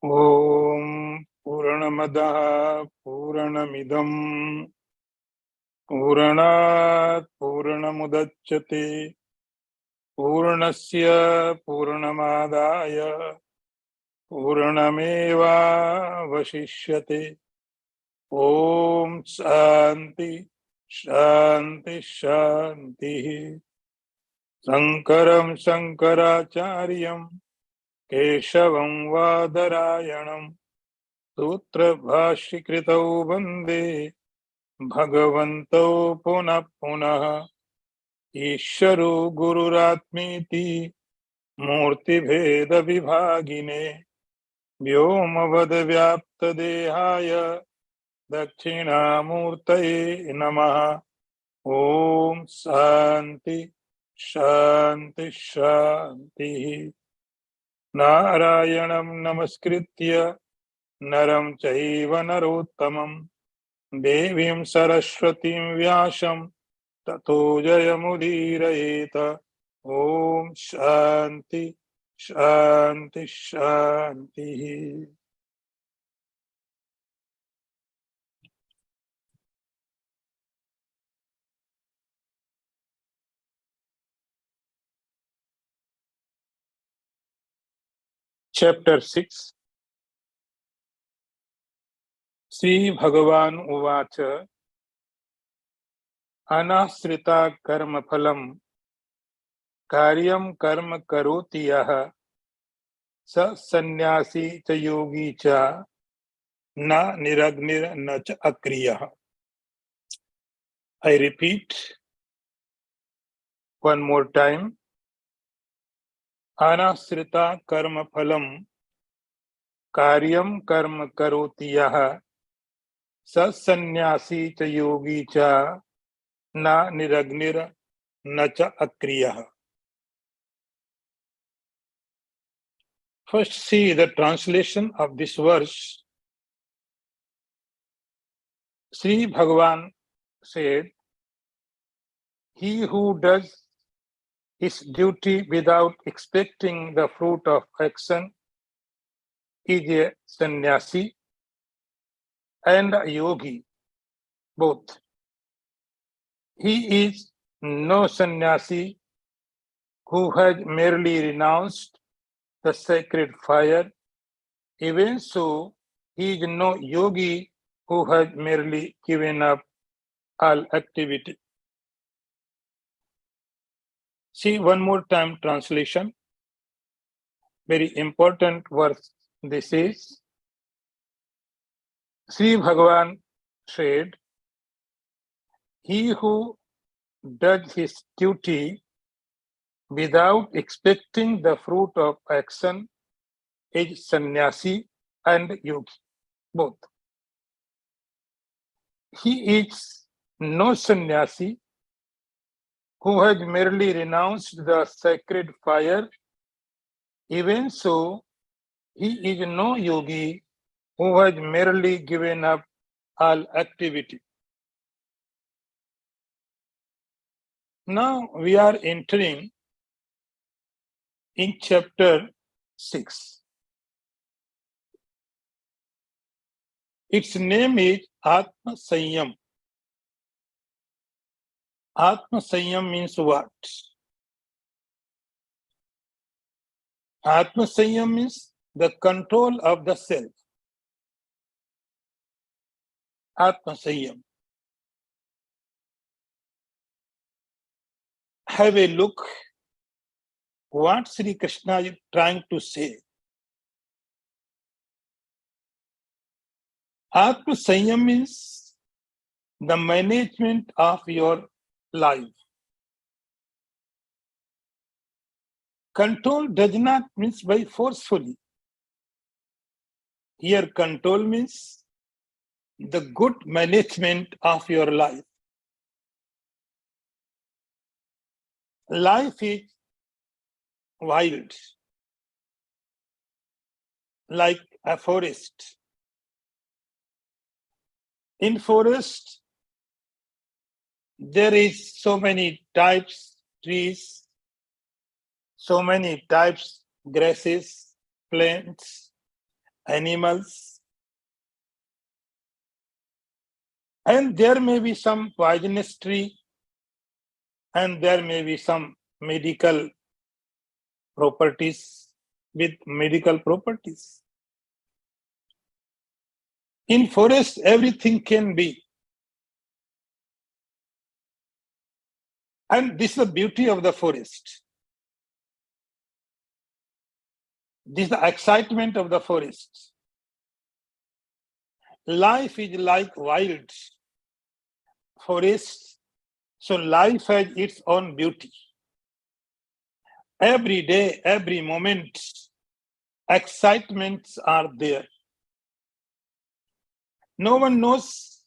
Om Purnamadaha Purnamidam Purnat Purnamudachyate Purnasya Purnamadaya Purnameva Vashishyate. Om Shanti Shanti Shanti. Sankaram Shankaracharyam Keshavam Vadarayanam Sutra Bhashikritau Vande Bhagavantau Punah Punah Isharo Gururatmiti Murti Bheda Vibhagine Vyomavada Vyapta Dehaya Dakshina Murtaye Namaha. Om Shanti Shanti Shanti. Narayanam Namaskritya Naram Chaiva Narottamam Devim Saraswatim Vyasam Tato Jayamudhirayeta. Om Shanti Shanti Shanti. Chapter 6. Sri Bhagavan Uvacha Anasrita Karma Phalam Karyam Karma Karoti Yaha Sa Sannyasi Cha Yogi Cha Na Niragnir Na Cha Akriyaha. I repeat one more time. Anasrita Karma Phalam Karyam Karma Karoti Yaha Sa Sannyasi Cha Yogi Cha Na Niragnir Na Cha Akriyaha. First, see the translation of this verse. Sri Bhagavan said, he who does his duty without expecting the fruit of action is a sannyasi and a yogi, both. He is no sannyasi who has merely renounced the sacred fire. Even so, he is no yogi who has merely given up all activity. See one more time translation. Very important verse this is. Sri Bhagavan said, he who does his duty without expecting the fruit of action is sannyasi and yogi, both. He is no sannyasi who has merely renounced the sacred fire. Even so, he is no yogi who has merely given up all activity. Now we are entering in chapter 6. Its name is Atma Sanyam. Atma Sanyam means what? Atma Sanyam means the control of the self. Atma Sanyam. Have a look what Sri Krishna is trying to say. Atma Sanyam means the management of your life. Control does not mean by forcefully. Here control means the good management of your life. Life is wild, like a forest. In forest, there is so many types trees, so many types grasses, plants, animals, and there may be some poisonous tree, and there may be some medical properties with medical properties. In forest, everything can be. And this is the beauty of the forest. This is the excitement of the forest. Life is like wild forest, so life has its own beauty. Every day, every moment, excitements are there. No one knows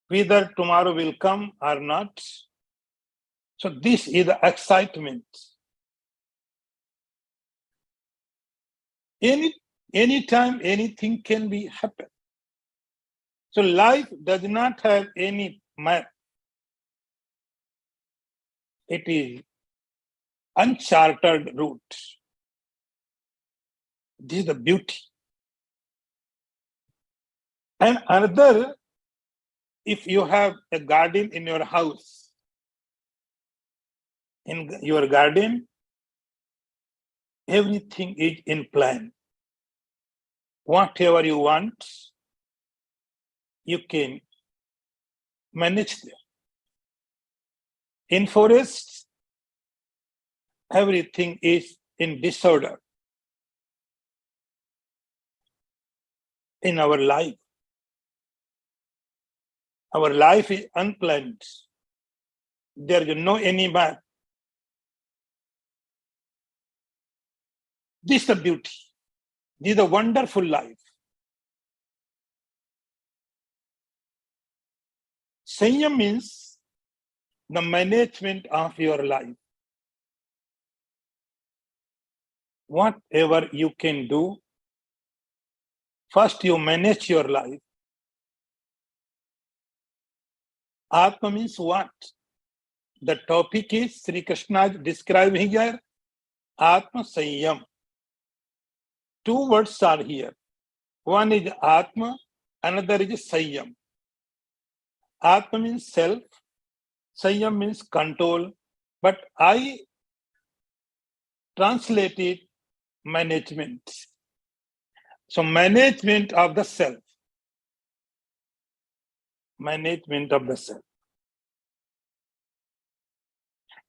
whether tomorrow will come or not. So this is the excitement. Anytime, anything can be happen. So life does not have any map. It is uncharted route. This is the beauty. And another, if you have a garden in your house, in your garden, everything is in plan. Whatever you want, you can manage there. In forests, everything is in disorder. In our life is unplanned. There is no any map. This is the beauty. This is a wonderful life. Sanyam means the management of your life. Whatever you can do, first you manage your life. Atma means what? The topic is Sri Krishna is describing here Atma Sanyam. Two words are here. One is Atma, another is Sanyam. Atma means self, Sanyam means control, but I translated management. So management of the self. Management of the self.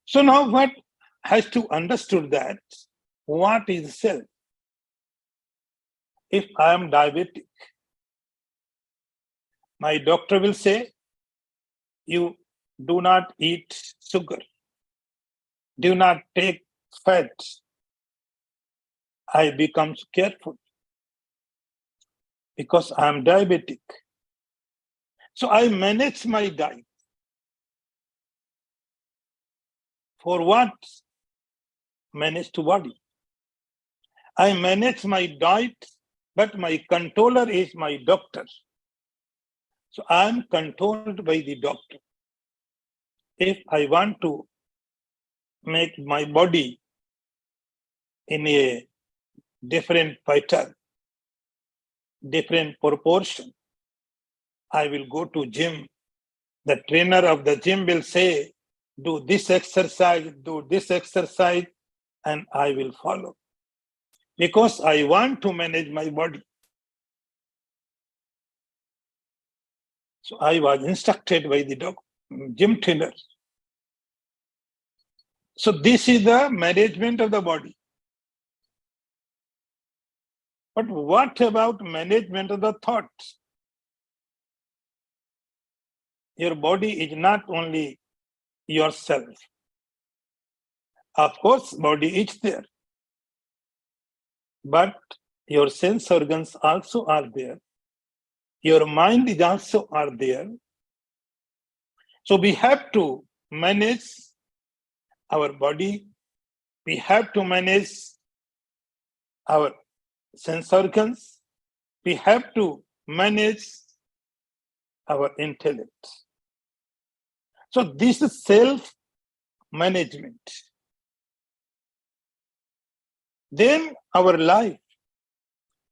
So now what has to understood that what is self? If I am diabetic, my doctor will say, you do not eat sugar, do not take fat. I become careful because I am diabetic. So I manage my diet. For what? Manage to body. I manage my diet, but my controller is my doctor. So I am controlled by the doctor. If I want to make my body in a different pattern, different proportion, I will go to gym. The trainer of the gym will say, do this exercise, and I will follow. Because I want to manage my body. So I was instructed by the gym trainer. So this is the management of the body. But what about management of the thoughts? Your body is not only yourself. Of course, body is there. But your sense organs also are there. Your mind is also are there. So we have to manage our body. We have to manage our sense organs. We have to manage our intellect. So this is self-management. Then our life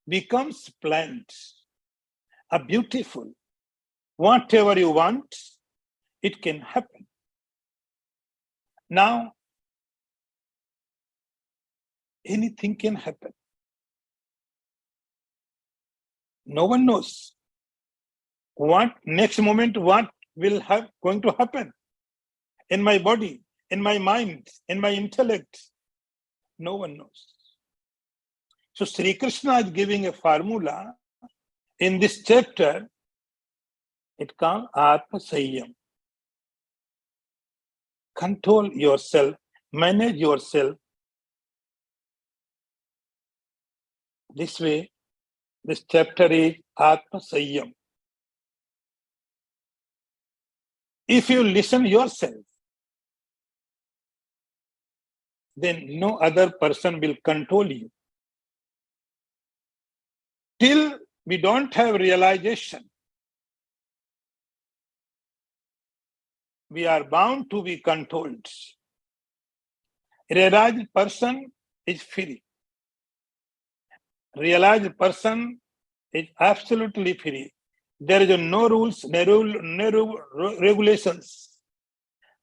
becomes plant, a beautiful. Whatever you want, it can happen. Now, anything can happen. No one knows what next moment, what will going to happen in my body, in my mind, in my intellect. No one knows. So Sri Krishna is giving a formula in this chapter. It called Atma Sayyam. Control yourself, manage yourself. This way, this chapter is Atma Sayyam. If you listen yourself, then no other person will control you. Till we don't have realization, we are bound to be controlled. Realized person is free. Realized person is absolutely free. There is no rules, no regulations.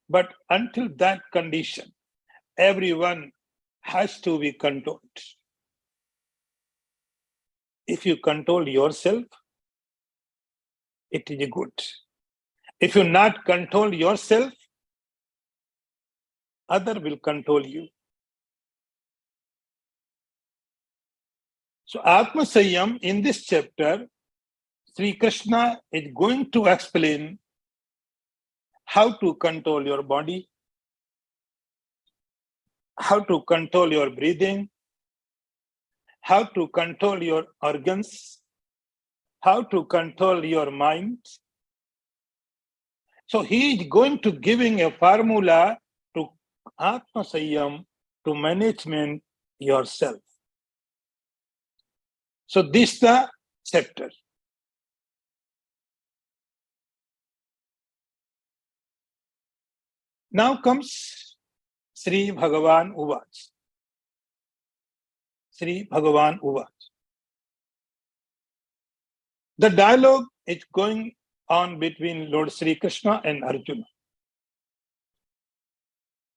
But until that condition, everyone has to be controlled. If you control yourself, it is good. If you not control yourself, other will control you. So Atma Sayyam, in this chapter, Sri Krishna is going to explain how to control your body, how to control your breathing, how to control your organs, how to control your mind. So he is going to giving a formula to Atma Sayyam, to management yourself. So this is the chapter. Now comes Sri Bhagavan Uvach. Sri Bhagavan Uvach. The dialogue is going on between Lord Sri Krishna and Arjuna.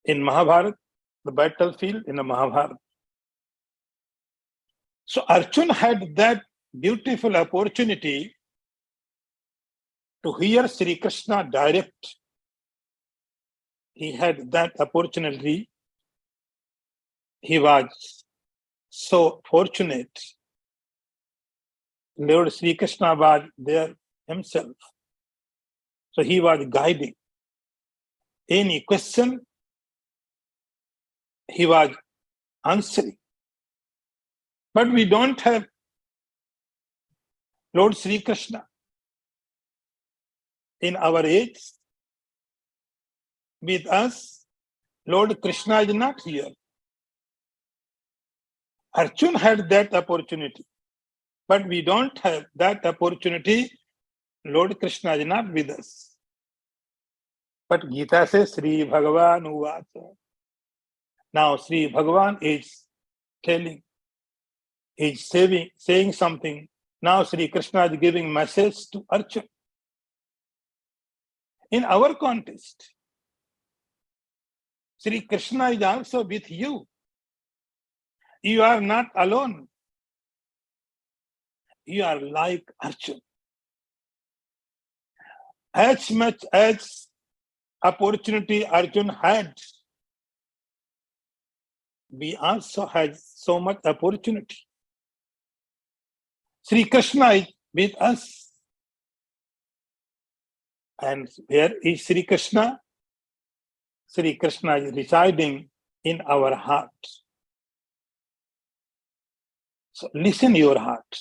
In Mahabharata, the battlefield in the Mahabharata. So Arjuna had that beautiful opportunity to hear Sri Krishna direct. He had that opportunity. He was so fortunate. Lord Sri Krishna was there himself. So he was guiding. Any question, he was answering. But we don't have Lord Sri Krishna. In our age, with us, Lord Krishna is not here. Arjuna had that opportunity. But we don't have that opportunity. Lord Krishna is not with us. But Gita says, Sri Bhagavan Uvacha. Now Sri Bhagavan is telling, is saying something. Now Sri Krishna is giving message to Arjuna. In our context, Sri Krishna is also with you. You are not alone. You are like Arjuna. As much as opportunity Arjuna had, we also had so much opportunity. Sri Krishna is with us. And where is Sri Krishna? Sri Krishna is residing in our heart. So listen your heart.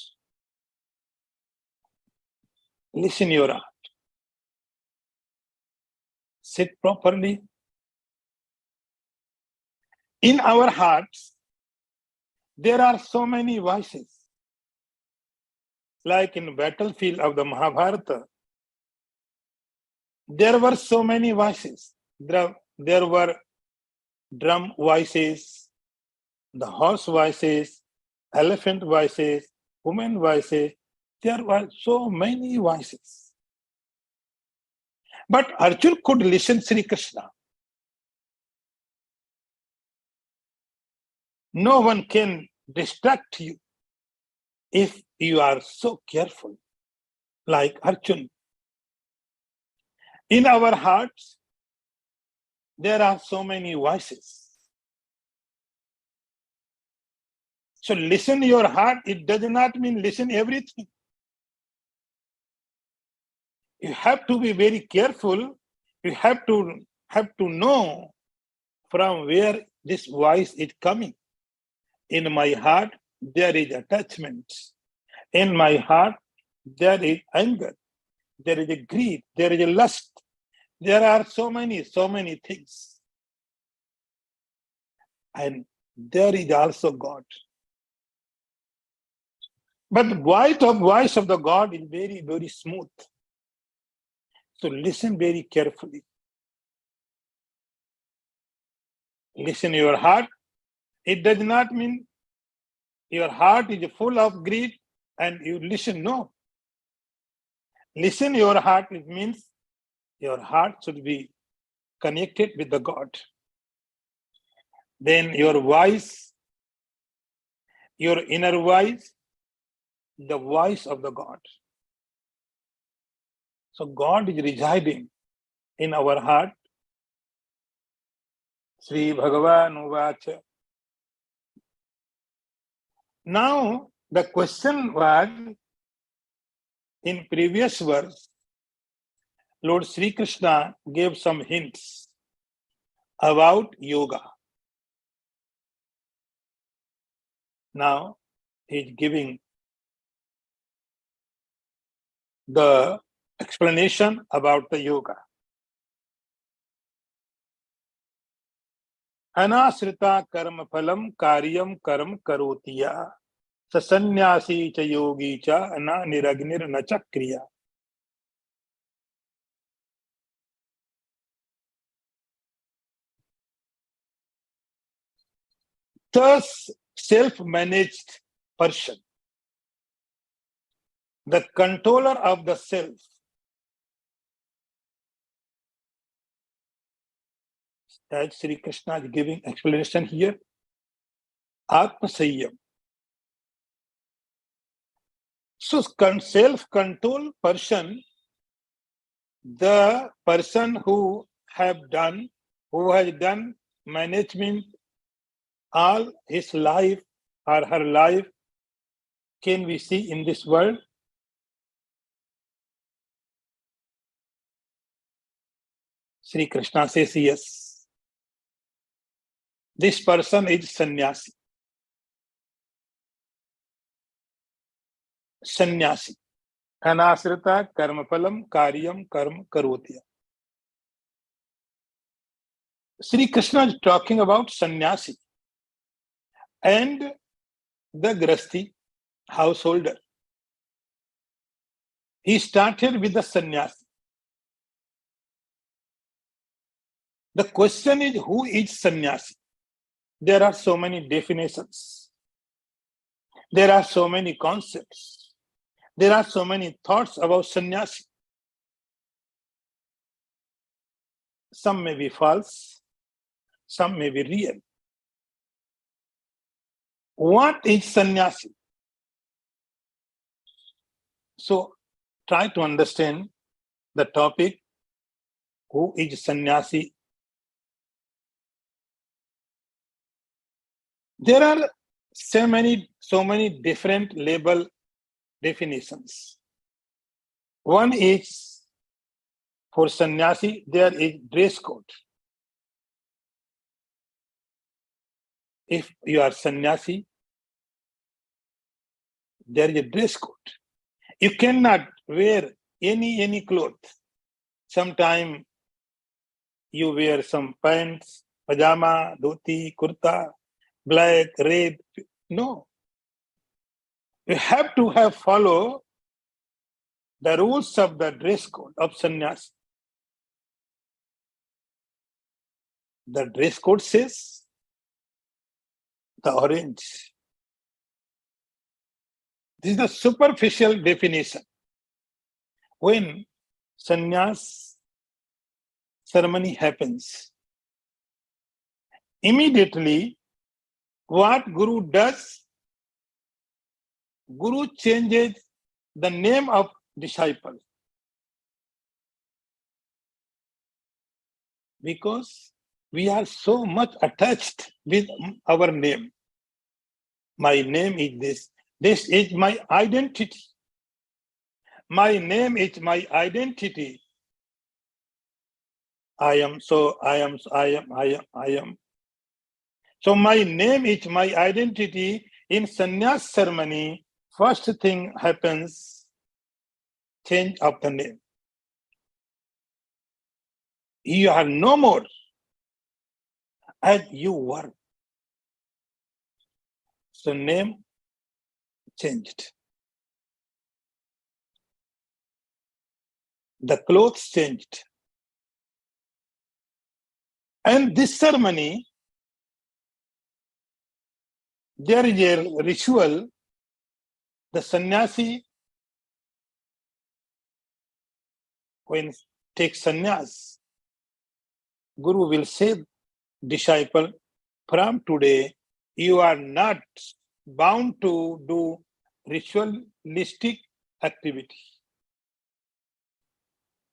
Listen your heart. Sit properly. In our hearts, there are so many voices. Like in battlefield of the Mahabharata, there were so many voices. There were drum voices, the horse voices, elephant voices, women voices, there were so many voices. But Arjun could listen Sri Krishna. No one can distract you if you are so careful, like Arjun. In our hearts, there are so many voices. So listen your heart, it does not mean listen everything. You have to be very careful. You have to know from where this voice is coming. In my heart, there is attachment. In my heart, there is anger. There is a greed. There is a lust. There are so many things. And there is also God. But the voice of the God is very, very smooth. So listen very carefully. Listen your heart. It does not mean your heart is full of greed and you listen. No. Listen your heart, it means your heart should be connected with the God. Then your voice, your inner voice, the voice of the God. So God is residing in our heart. Sri Bhagavan Uvacha. Now, the question was, in previous verse, Lord Sri Krishna gave some hints about yoga. Now, he is giving the explanation about the yoga. Anasrita karma phalam karyam karam karotiya. Sasannyasi cha yogi cha ana niragnir na chakriya. Thus, self-managed person, the controller of the self, as Sri Krishna is giving explanation here, Atma Sayyam. So, self-control person, the person who has done management all his life or her life, can we see in this world? Sri Krishna says yes. This person is sannyasi. Sannyasi. Anasrita karmaphalam karyam karma karotiya. Sri Krishna is talking about sannyasi and the grasti, householder. He started with the sannyasi. The question is, who is sannyasi? There are so many definitions. There are so many concepts. There are so many thoughts about sannyasi. Some may be false, some may be real. What is sannyasi? So try to understand the topic, who is sannyasi. There are so many different label definitions. One is, for sannyasi, there is dress code. If you are sannyasi, there is a dress code. You cannot wear any cloth. Sometimes you wear some pants, pajama, dhoti, kurta, black, red. No. You have to follow the rules of the dress code of sannyasi. The dress code says the orange. This is the superficial definition. When sannyas ceremony happens, immediately what Guru does, Guru changes the name of disciple. Because we are so much attached with our name. My name is this. This is my identity. My name is my identity. I am. So my name is my identity. In sannyas ceremony, first thing happens, change of the name. You are no more as you were. So name changed. The clothes changed. And this ceremony, there is a ritual. The sannyasi, when takes sannyas, Guru will say, disciple, from today, you are not bound to do ritualistic activity.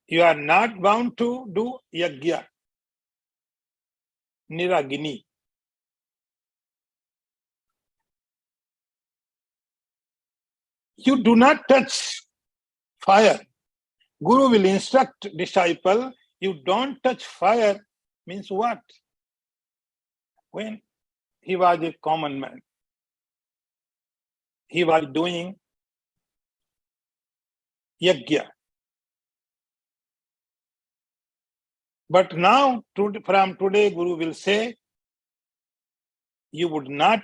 You are not bound to do yajna, niragini. You do not touch fire. Guru will instruct disciple, you don't touch fire means what? When he was a common man, he was doing yajna. But now, from today, Guru will say, you would not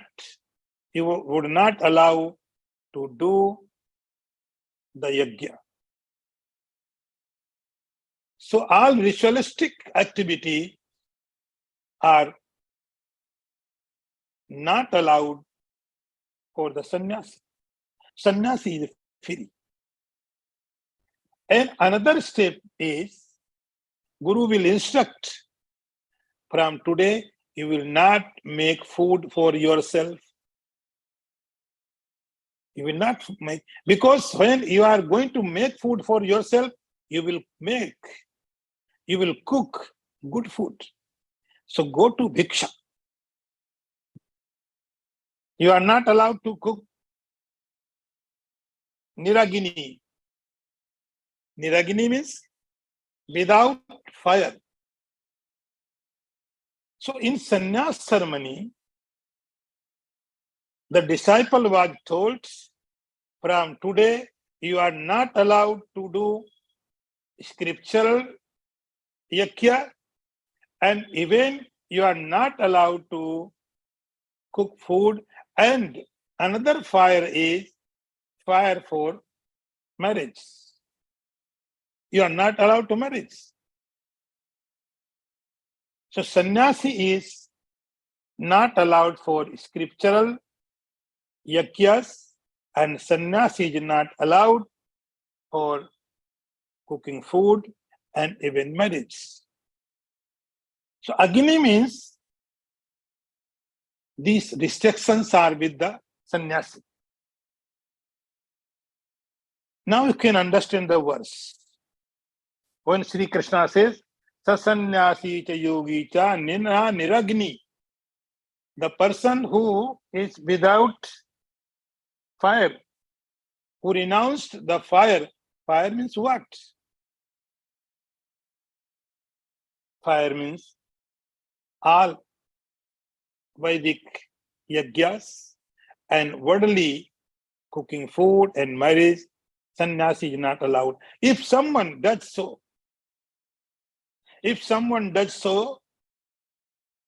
allow to do the yajna. So all ritualistic activity are not allowed for the sannyasi. Sannyasi is free. And another step is, Guru will instruct, from today, you will not make food for yourself. You will not make, because when you are going to make food for yourself, you will cook good food. So go to bhiksha. You are not allowed to cook niragini. Niragini means without fire. So in sannyas ceremony, the disciple was told, from today, you are not allowed to do scriptural yajna, and even you are not allowed to cook food. And another fire is fire for marriage. You are not allowed to marriage. So sannyasi is not allowed for scriptural yajnas, and sannyasi is not allowed for cooking food and even marriage. So Agni means these restrictions are with the sannyasi. Now you can understand the verse. When Sri Krishna says, Sasannyasi cha yogi cha niragni, the person who is without fire, who renounced the fire. Fire means what? Fire means all Vedic yajnas and worldly cooking food and marriage, sannyasi is not allowed. If someone does so,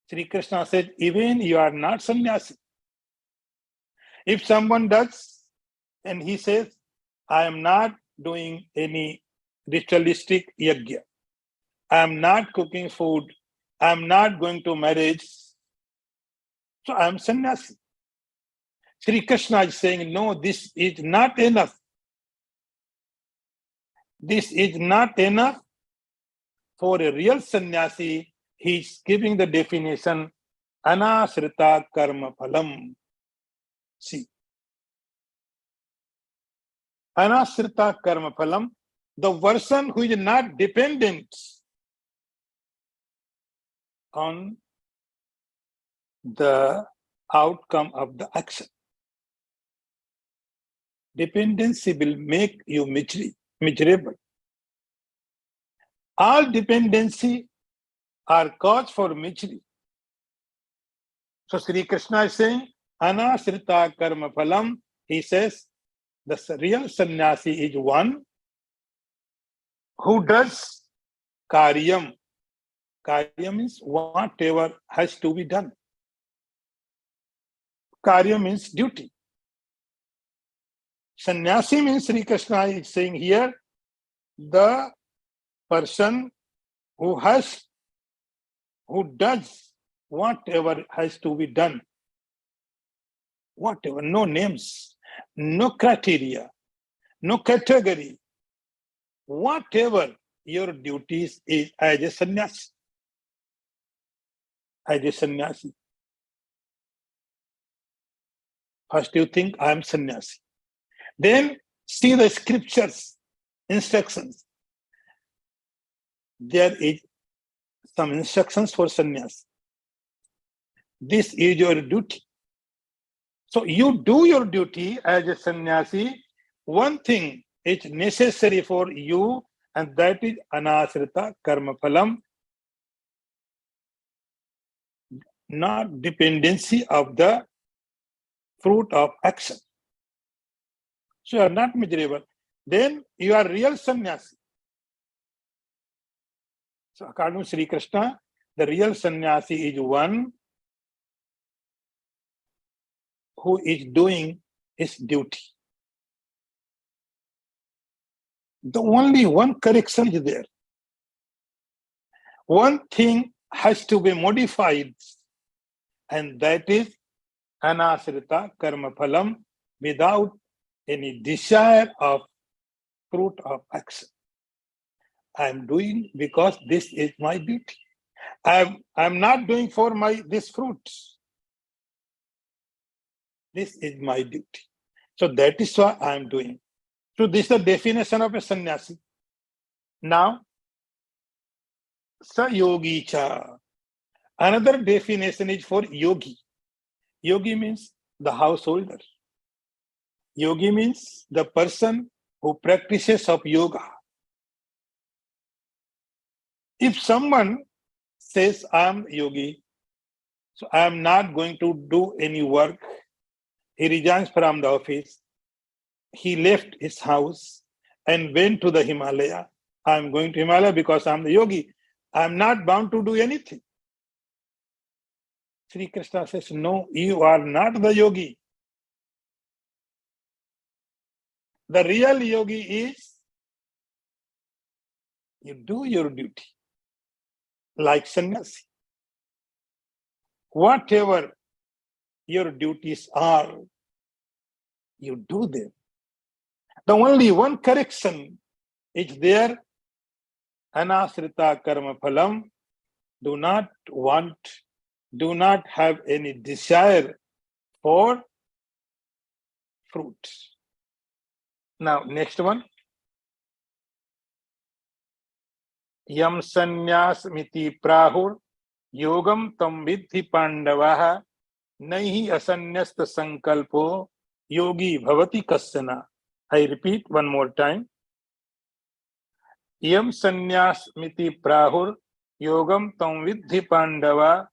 Sri Krishna said, even you are not sannyasi. If someone does, and he says, I am not doing any ritualistic yajna, I am not cooking food, I am not going to marriage, so I am sannyasi. Sri Krishna is saying, no, this is not enough. This is not enough for a real sannyasi. He's giving the definition, anasrita karma phalam. See, anasrita karma phalam, the person who is not dependent on the outcome of the action. Dependency will make you miserable. All dependency are cause for misery. So Sri Krishna is saying, anasrita karma phalam. He says, the real sannyasi is one who does karyam. Karyam means whatever has to be done. Karya means duty. Sannyasi means, Sri Krishna is saying here, the person who does whatever has to be done. Whatever, no names, no criteria, no category. Whatever your duties is as a sannyasi. As a sannyasi. First you think, I am sannyasi. Then see the scriptures, instructions. There is some instructions for sannyasi. This is your duty. So you do your duty as a sannyasi. One thing is necessary for you, and that is anasrita karma phalam, not dependency of the fruit of action. So you are not miserable. Then you are real sannyasi. So according to Sri Krishna, the real sannyasi is one who is doing his duty. The only one correction is there. One thing has to be modified, and that is anasrita karma phalam, without any desire of fruit of action. I am doing because this is my duty. I am not doing for this fruit. This is my duty. So that is what I am doing. So this is the definition of a sannyasi. Now, sa yogi cha. Another definition is for yogi. Yogi means the householder. Yogi means the person who practices of yoga. If someone says, I am yogi, so I am not going to do any work, he resigns from the office, he left his house and went to the Himalaya. I am going to Himalaya because I am the yogi. I am not bound to do anything. Sri Krishna says, no, you are not the yogi. The real yogi is, you do your duty, like sannyasi. Whatever your duties are, you do them. The only one correction is there, anasrita karma phalam, do not have any desire for fruit. Now, next one. Yam sannyas miti prahur yogam tam vidhi pandavaha nahi asanyasta sankalpo yogi bhavati kassana. I repeat one more time. Yam sannyas miti prahur yogam tam vidhi pandava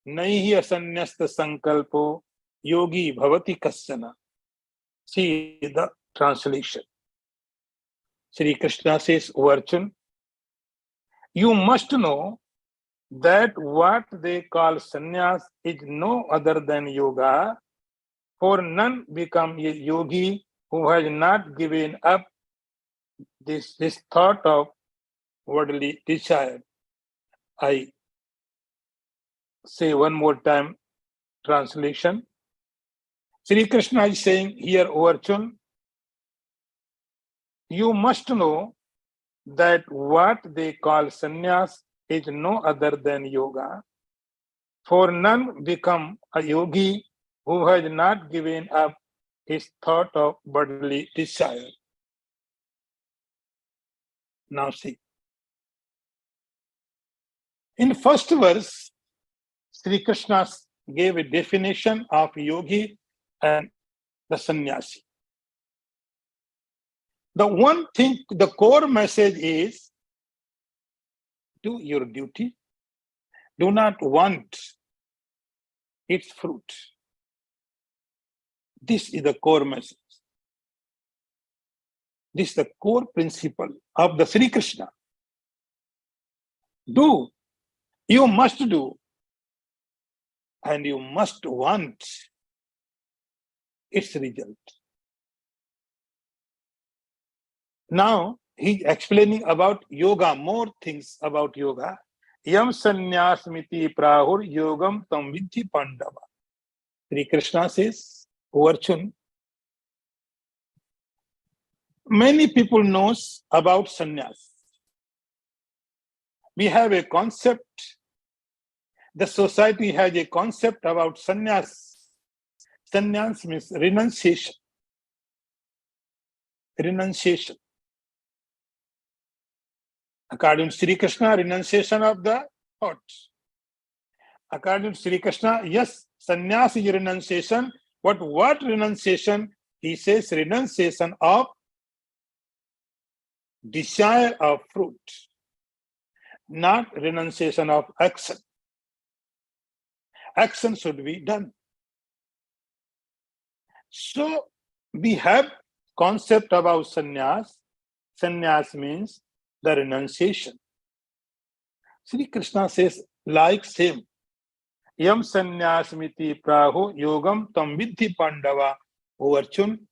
nahi asanyasta sankalpo yogi bhavati kassana. See the translation. Sri Krishna says, O Arjun, you must know that what they call sannyas is no other than yoga, for none become a yogi who has not given up this thought of worldly desire. I say one more time translation. Sri Krishna is saying here, O Arjun, you must know that what they call sannyas is no other than yoga. For none become a yogi who has not given up his thought of bodily desire. Now see. In first verse, Sri Krishna gave a definition of yogi and the sannyasi. The one thing, the core message is, do your duty. Do not want its fruit. This is the core message. This is the core principle of the Sri Krishna. Do. You must do. And you must want its result. Now, he's explaining about yoga, more things about yoga. Yam sannyasmiti prahur yogam tam vidhi pandava. Sri Krishna says, O Arjun, many people knows about sannyas. We have a concept, the society has a concept about sannyas. Sannyas means renunciation. Renunciation. According to Sri Krishna, renunciation of the thoughts. According to Sri Krishna, yes, sannyas is renunciation, but what renunciation? He says renunciation of desire of fruit, not renunciation of action. Action should be done. So we have concept about sannyas. Sannyas means the renunciation. Sri Krishna says, like same. Yam sannyasmiti prahu yogam tam vidhi pandava. O Arjun,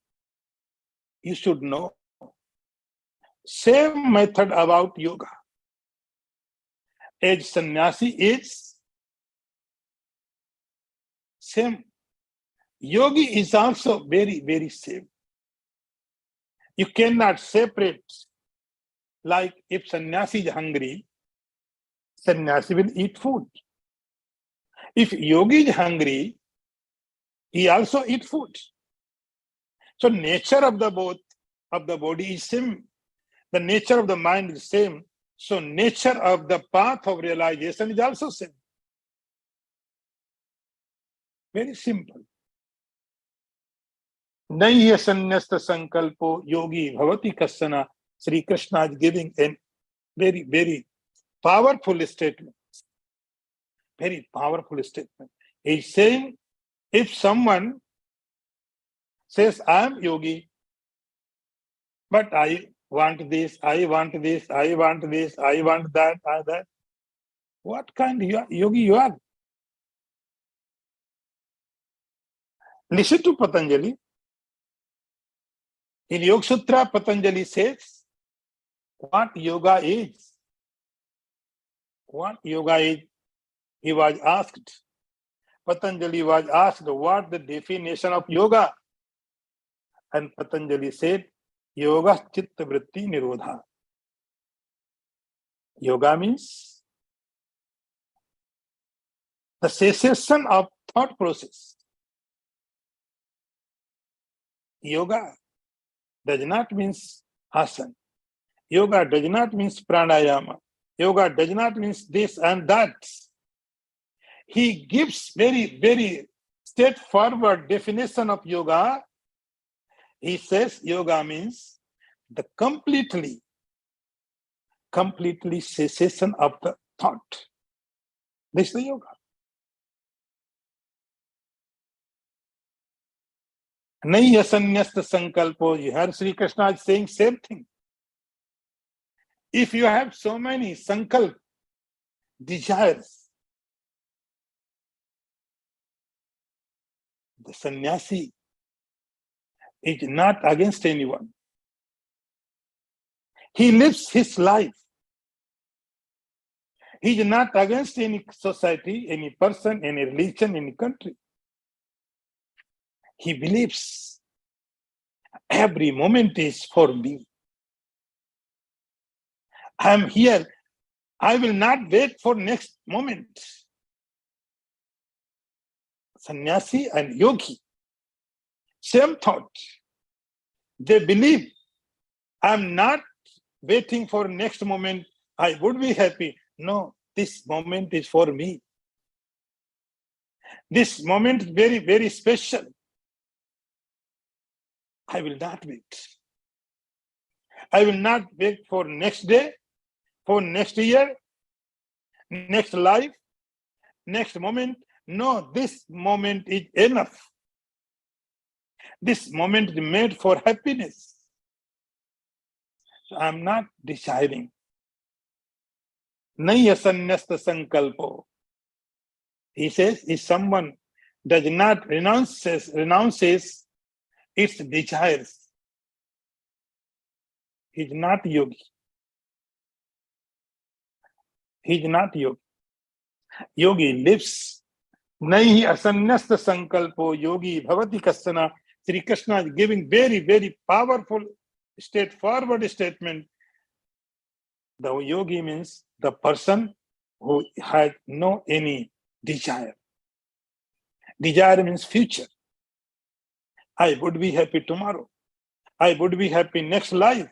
you should know. Same method about yoga. As sannyasi is same. Yogi is also very, very same. You cannot separate. Like if sannyasi is hungry, sannyasi will eat food. If yogi is hungry, he also eat food. So nature of the both of the body is same. The nature of the mind is same. So nature of the path of realization is also same. Very simple. Naiya sannyasta sankalpo yogi bhavati kasana. Sri Krishna is giving a very, very powerful statement. Very powerful statement. He's saying, if someone says, I am yogi, but I want this, I want this, I want this, I want that, that. What kind of yogi you are? Listen to Patanjali. In Yoga Sutra, Patanjali says, what yoga is? What yoga is? He was asked. Patanjali was asked what the definition of yoga. And Patanjali said, yoga chitta vritti nirodha. Yoga means the cessation of thought process. Yoga does not mean asana. Yoga does not mean pranayama. Yoga does not mean this and that. He gives very, very straightforward definition of yoga. He says yoga means the completely cessation of the thought. This is the yoga. Naiya sannyasta sankalpo. You heard Sri Krishna is saying same thing. If you have so many sankalp, desires, the sannyasi is not against anyone. He lives his life. He is not against any society, any person, any religion, any country. He believes every moment is for me. I am here. I will not wait for next moment. Sannyasi and yogi, same thought. They believe I am not waiting for next moment. I would be happy. No, this moment is for me. This moment is very, very special. I will not wait. I will not wait for next day, for next year, next life, next moment. No, this moment is enough. This moment is made for happiness. So I am not deciding. Naya sannyasta sankalpo. He says, if someone does not renounces its desires, he is not yogi. He is not yogi. Yogi lives. Nahi asanyasta sankalpo yogi bhavati kasana. Sri Krishna is giving very, very powerful, straightforward statement. The yogi means the person who has no any desire. Desire means future. I would be happy tomorrow. I would be happy next life.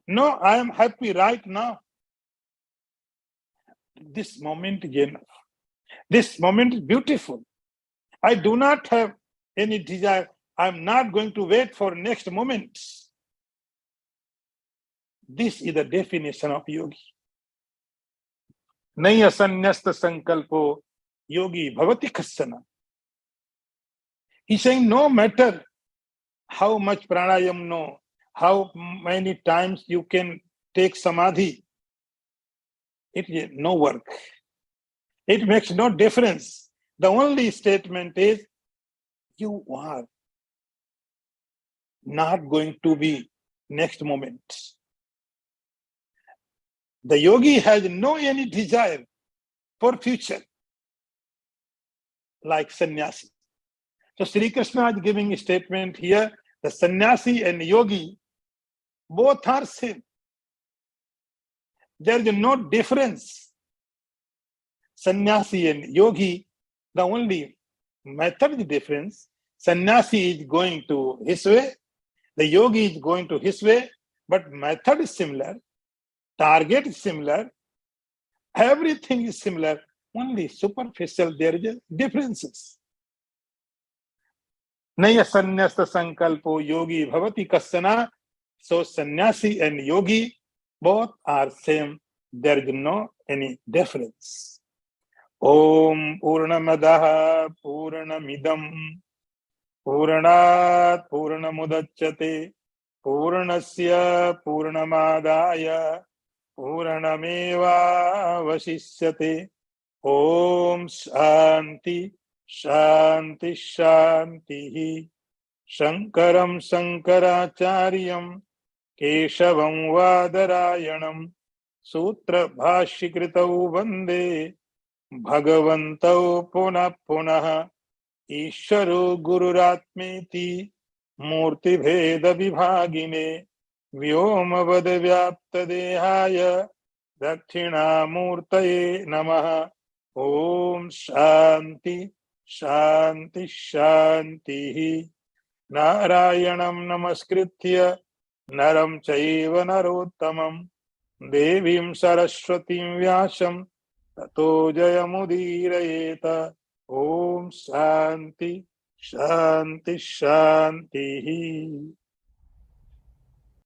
No, I am happy right now. This moment is enough. This moment is beautiful. I do not have any desire. I'm not going to wait for next moment. This is the definition of yogi. Naya sannyasta sankalpo yogi bhavati kasana. He's saying no matter how much pranayam know, how many times you can take samadhi, it is no work. It makes no difference. The only statement is you are not going to be next moment. The yogi has no any desire for future, like sannyasi. So Sri Krishna is giving a statement here, the sannyasi and yogi, both are same. There is no difference. Sannyasi and yogi, the only method is difference. Sannyasi is going to his way, the yogi is going to his way, but method is similar, target is similar, everything is similar, only superficial there is differences. Naya sannyasta sankalpo yogi bhavati kasana. So sannyasi and yogi both are same. There is no any difference. Om Purnamadaha Purnamidam Purnat Purnamudachyate Purnasya Purnamadaya Purnameva Vasishyate. Om Shanti Shanti Shanti. Shankaram Shankaracharyam Keshavam Vadarayanam Sutra Bhashikritau Vande Bhagavantau Punah Punah Isharo Gururatmeti Murti Bheda Vibhagine Vyomavada Vyapta Dehaya Dakshina Murtaye Namaha. Om Shanti Shanti Shanti. Narayanam Namaskritya Naram Chaiva Narottamam Devim Saraswatim Vyasam Tato Jayamudirayeta. Om Shanti Shanti Shanti.